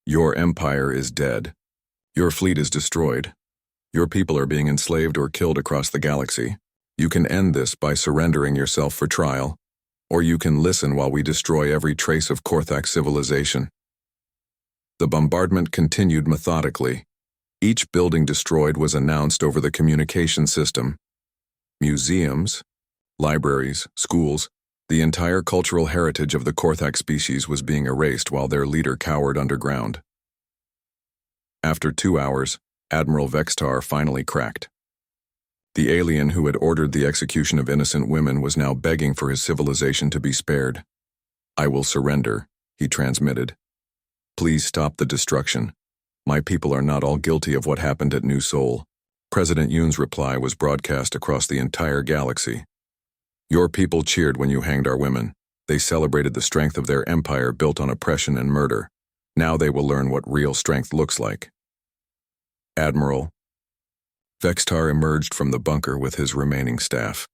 [SPEAKER 1] Your empire is dead. Your fleet is destroyed. Your people are being enslaved or killed across the galaxy. You can end this by surrendering yourself for trial, or you can listen while we destroy every trace of Korthak civilization. The bombardment continued methodically. Each building destroyed was announced over the communication system. Museums, libraries, schools, the entire cultural heritage of the Korthak species was being erased while their leader cowered underground. After 2 hours, Admiral Vextar finally cracked. The alien who had ordered the execution of innocent women was now begging for his civilization to be spared. I will surrender, he transmitted. Please stop the destruction. My people are not all guilty of what happened at New Seoul. President Yoon's reply was broadcast across the entire galaxy. Your people cheered when you hanged our women. They celebrated the strength of their empire built on oppression and murder. Now they will learn what real strength looks like. Admiral Vextar emerged from the bunker with his remaining staff.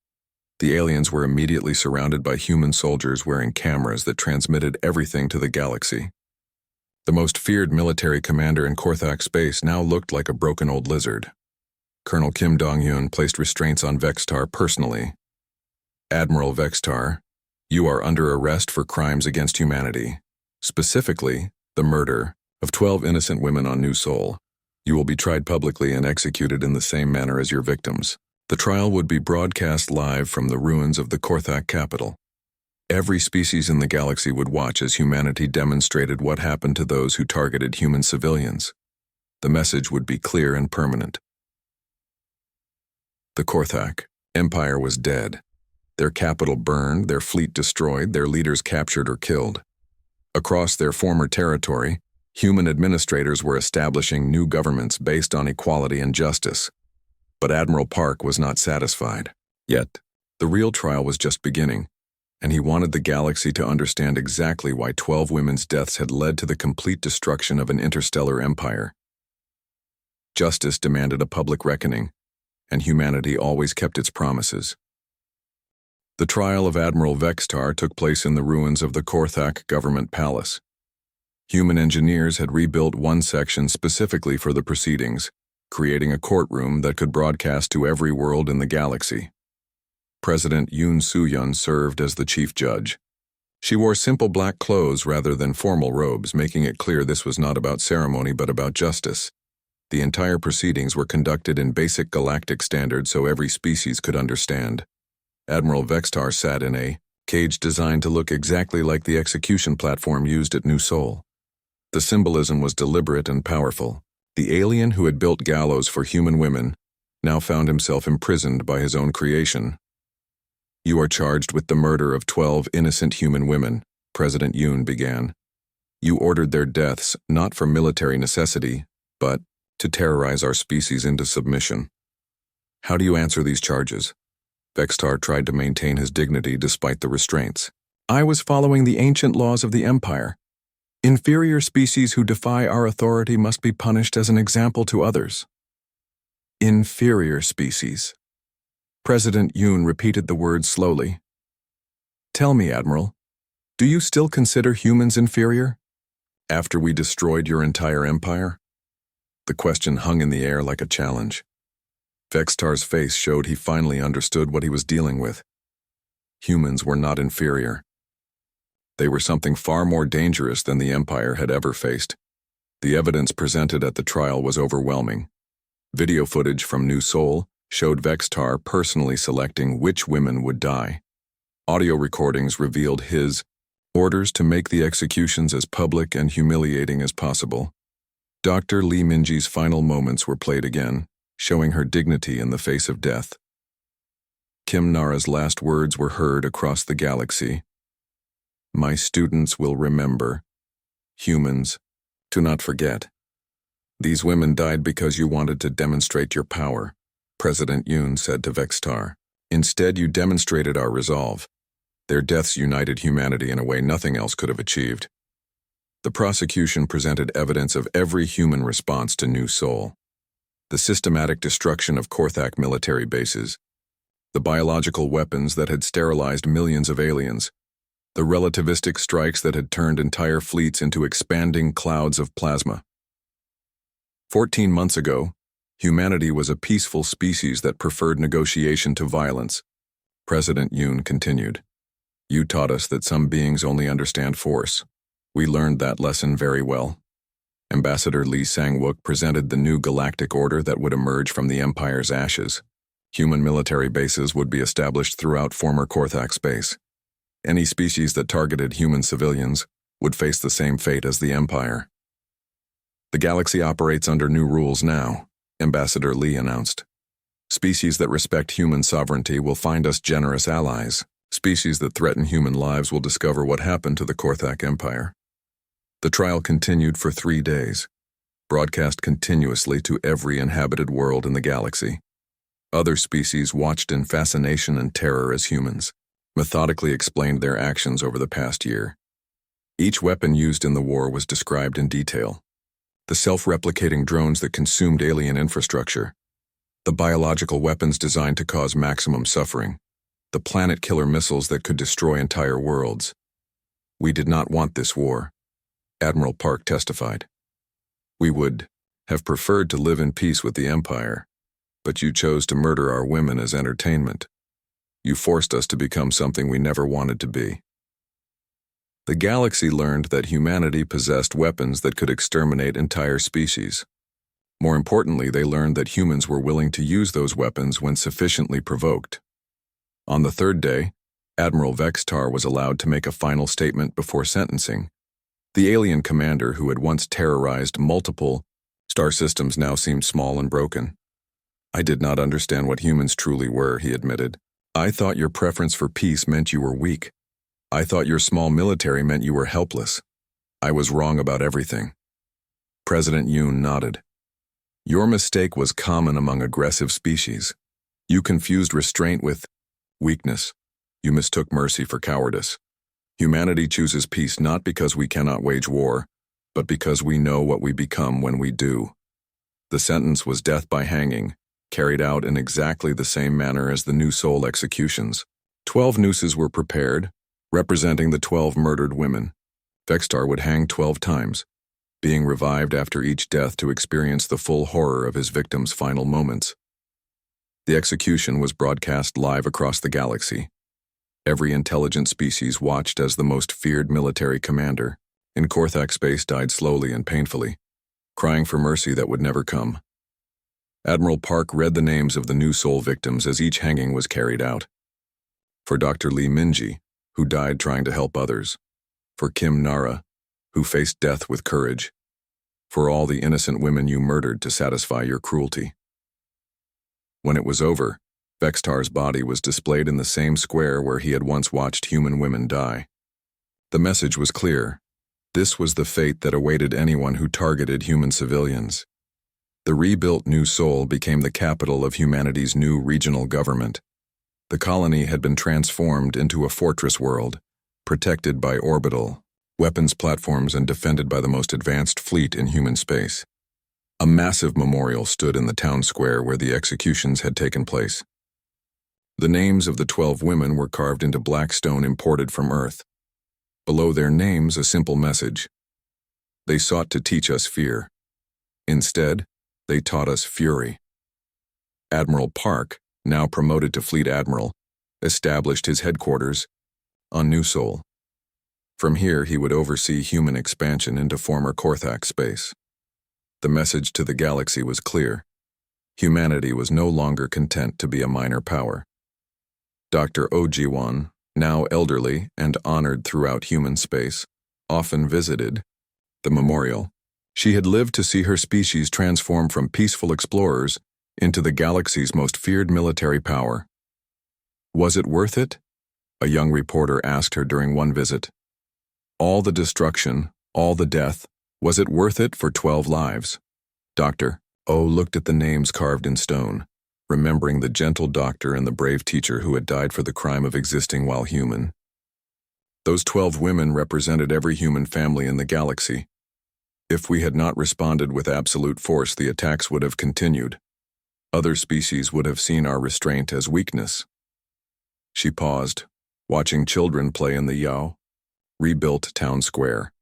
[SPEAKER 1] The aliens were immediately surrounded by human soldiers wearing cameras that transmitted everything to the galaxy. The most feared military commander in Korthak space now looked like a broken old lizard. Colonel Kim Dong-yoon placed restraints on Vextar personally. Admiral Vextar, you are under arrest for crimes against humanity, specifically the murder of 12 innocent women on New Seoul. You will be tried publicly and executed in the same manner as your victims. The trial would be broadcast live from the ruins of the Korthak capital. Every species in the galaxy would watch as humanity demonstrated what happened to those who targeted human civilians. The message would be clear and permanent. The Korthak Empire was dead. Their capital burned, their fleet destroyed, their leaders captured or killed. Across their former territory, human administrators were establishing new governments based on equality and justice. But Admiral Park was not satisfied. Yet, the real trial was just beginning, and he wanted the galaxy to understand exactly why 12 women's deaths had led to the complete destruction of an interstellar empire. Justice demanded a public reckoning, and humanity always kept its promises. The trial of Admiral Vextar took place in the ruins of the Korthak government palace. Human engineers had rebuilt one section specifically for the proceedings, creating a courtroom that could broadcast to every world in the galaxy. President Yoon Soo-yeon served as the chief judge. She wore simple black clothes rather than formal robes, making it clear this was not about ceremony but about justice. The entire proceedings were conducted in basic galactic standards so every species could understand. Admiral Vextar sat in a cage designed to look exactly like the execution platform used at New Seoul. The symbolism was deliberate and powerful. The alien who had built gallows for human women now found himself imprisoned by his own creation. You are charged with the murder of 12 innocent human women, President Yoon began. You ordered their deaths not for military necessity, but to terrorize our species into submission. How do you answer these charges? Vextar tried to maintain his dignity despite the restraints. I was following the ancient laws of the Empire. Inferior species who defy our authority must be punished as an example to others. Inferior species. President Yoon repeated the words slowly. Tell me, Admiral, do you still consider humans inferior? After we destroyed your entire empire? The question hung in the air like a challenge. Vextar's face showed he finally understood what he was dealing with. Humans were not inferior. They were something far more dangerous than the Empire had ever faced. The evidence presented at the trial was overwhelming. Video footage from New Seoul showed Vextar personally selecting which women would die. Audio recordings revealed his orders to make the executions as public and humiliating as possible. Dr. Lee Minji's final moments were played again, showing her dignity in the face of death. Kim Nara's last words were heard across the galaxy. My students will remember. Humans, do not forget. These women died because you wanted to demonstrate your power, President Yoon said to Vextar. Instead, you demonstrated our resolve. Their deaths united humanity in a way nothing else could have achieved. The prosecution presented evidence of every human response to New Sol. The systematic destruction of Korthak military bases, the biological weapons that had sterilized millions of aliens, the relativistic strikes that had turned entire fleets into expanding clouds of plasma. 14 months ago, humanity was a peaceful species that preferred negotiation to violence. President Yoon continued. You taught us that some beings only understand force. We learned that lesson very well. Ambassador Lee Sang-wook presented the new galactic order that would emerge from the Empire's ashes. Human military bases would be established throughout former Korthak space. Any species that targeted human civilians would face the same fate as the Empire. The galaxy operates under new rules now, Ambassador Lee announced. Species that respect human sovereignty will find us generous allies. Species that threaten human lives will discover what happened to the Korthak Empire. The trial continued for 3 days, broadcast continuously to every inhabited world in the galaxy. Other species watched in fascination and terror as humans methodically explained their actions over the past year. Each weapon used in the war was described in detail. The self-replicating drones that consumed alien infrastructure, the biological weapons designed to cause maximum suffering, the planet-killer missiles that could destroy entire worlds. We did not want this war, Admiral Park testified. We would have preferred to live in peace with the Empire, but you chose to murder our women as entertainment. You forced us to become something we never wanted to be. The galaxy learned that humanity possessed weapons that could exterminate entire species. More importantly, they learned that humans were willing to use those weapons when sufficiently provoked. On the 3rd day, Admiral Vextar was allowed to make a final statement before sentencing. The alien commander who had once terrorized multiple star systems now seemed small and broken. I did not understand what humans truly were, he admitted. I thought your preference for peace meant you were weak. I thought your small military meant you were helpless. I was wrong about everything. President Yoon nodded. Your mistake was common among aggressive species. You confused restraint with weakness. You mistook mercy for cowardice. Humanity chooses peace not because we cannot wage war, but because we know what we become when we do. The sentence was death by hanging, carried out in exactly the same manner as the New Sol executions. 12 nooses were prepared, representing the 12 murdered women. Vextar would hang 12 times, being revived after each death to experience the full horror of his victim's final moments. The execution was broadcast live across the galaxy. Every intelligent species watched as the most feared military commander in Korthak space died slowly and painfully, crying for mercy that would never come. Admiral Park read the names of the New Sol victims as each hanging was carried out. For Dr. Lee Minji, who died trying to help others. For Kim Nara, who faced death with courage. For all the innocent women you murdered to satisfy your cruelty. When it was over, Vextar's body was displayed in the same square where he had once watched human women die. The message was clear. This was the fate that awaited anyone who targeted human civilians. The rebuilt New Sol became the capital of humanity's new regional government. The colony had been transformed into a fortress world, protected by orbital weapons platforms and defended by the most advanced fleet in human space. A massive memorial stood in the town square where the executions had taken place. The names of the 12 women were carved into black stone imported from Earth. Below their names, a simple message. They sought to teach us fear. Instead, they taught us fury. Admiral Park, now promoted to Fleet Admiral, established his headquarters on New Sol. From here, he would oversee human expansion into former Korthak space. The message to the galaxy was clear. Humanity was no longer content to be a minor power. Dr. Oh Ji-won, now elderly and honored throughout human space, often visited the memorial. She had lived to see her species transform from peaceful explorers into the galaxy's most feared military power. Was it worth it? A young reporter asked her during one visit. All the destruction, all the death, was it worth it for 12 lives? Dr. Oh looked at the names carved in stone, remembering the gentle doctor and the brave teacher who had died for the crime of existing while human. Those 12 women represented every human family in the galaxy. If we had not responded with absolute force, the attacks would have continued. Other species would have seen our restraint as weakness. She paused, watching children play in the rebuilt town square.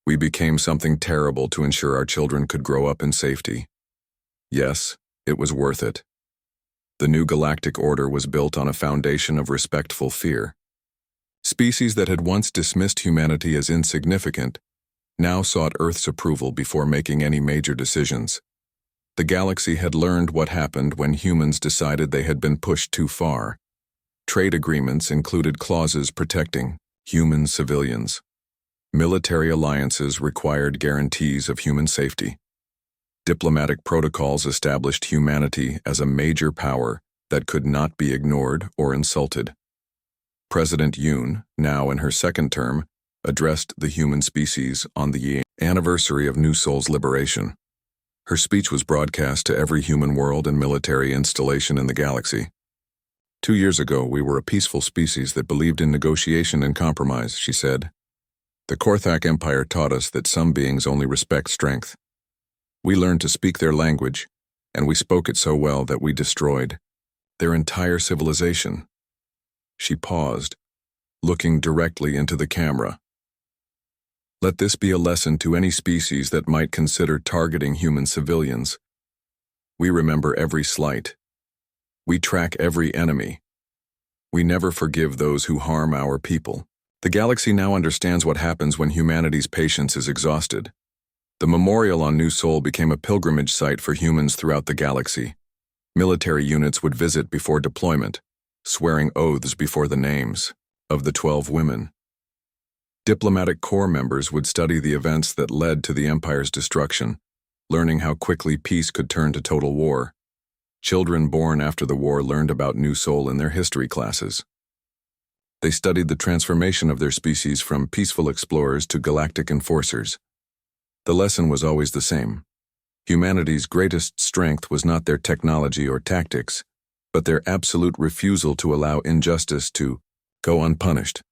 [SPEAKER 1] We became something terrible to ensure our children could grow up in safety. Yes, it was worth it. The new galactic order was built on a foundation of respectful fear. Species that had once dismissed humanity as insignificant now sought Earth's approval before making any major decisions. The galaxy had learned what happened when humans decided they had been pushed too far. Trade agreements included clauses protecting human civilians. Military alliances required guarantees of human safety. Diplomatic protocols established humanity as a major power that could not be ignored or insulted. President Yoon, now in her second term, addressed the human species on the anniversary of New Soul's liberation. Her speech was broadcast to every human world and military installation in the galaxy. 2 years ago, we were a peaceful species that believed in negotiation and compromise, she said. The Korthak Empire taught us that some beings only respect strength. We learned to speak their language, and we spoke it so well that we destroyed their entire civilization. She paused, looking directly into the camera. Let this be a lesson to any species that might consider targeting human civilians. We remember every slight. We track every enemy. We never forgive those who harm our people. The galaxy now understands what happens when humanity's patience is exhausted. The memorial on New Soul became a pilgrimage site for humans throughout the galaxy. Military units would visit before deployment, swearing oaths before the names of the 12 women. Diplomatic Corps members would study the events that led to the Empire's destruction, learning how quickly peace could turn to total war. Children born after the war learned about New Soul in their history classes. They studied the transformation of their species from peaceful explorers to galactic enforcers. The lesson was always the same. Humanity's greatest strength was not their technology or tactics, but their absolute refusal to allow injustice to go unpunished.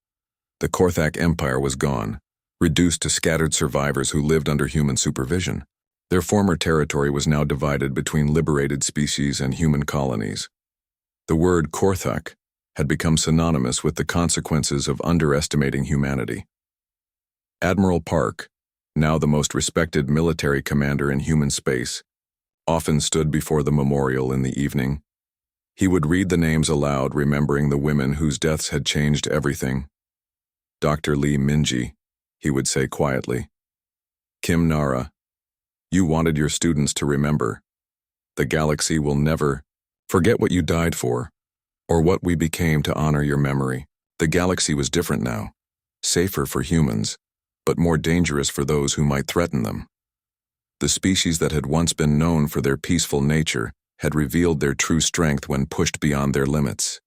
[SPEAKER 1] The Korthak Empire was gone, reduced to scattered survivors who lived under human supervision. Their former territory was now divided between liberated species and human colonies. The word Korthak had become synonymous with the consequences of underestimating humanity. Admiral Park, now the most respected military commander in human space, often stood before the memorial in the evening. He would read the names aloud, remembering the women whose deaths had changed everything. Dr. Lee Minji, he would say quietly. Kim Nara, you wanted your students to remember. The galaxy will never forget what you died for, or what we became to honor your memory. The galaxy was different now, safer for humans, but more dangerous for those who might threaten them. The species that had once been known for their peaceful nature had revealed their true strength when pushed beyond their limits.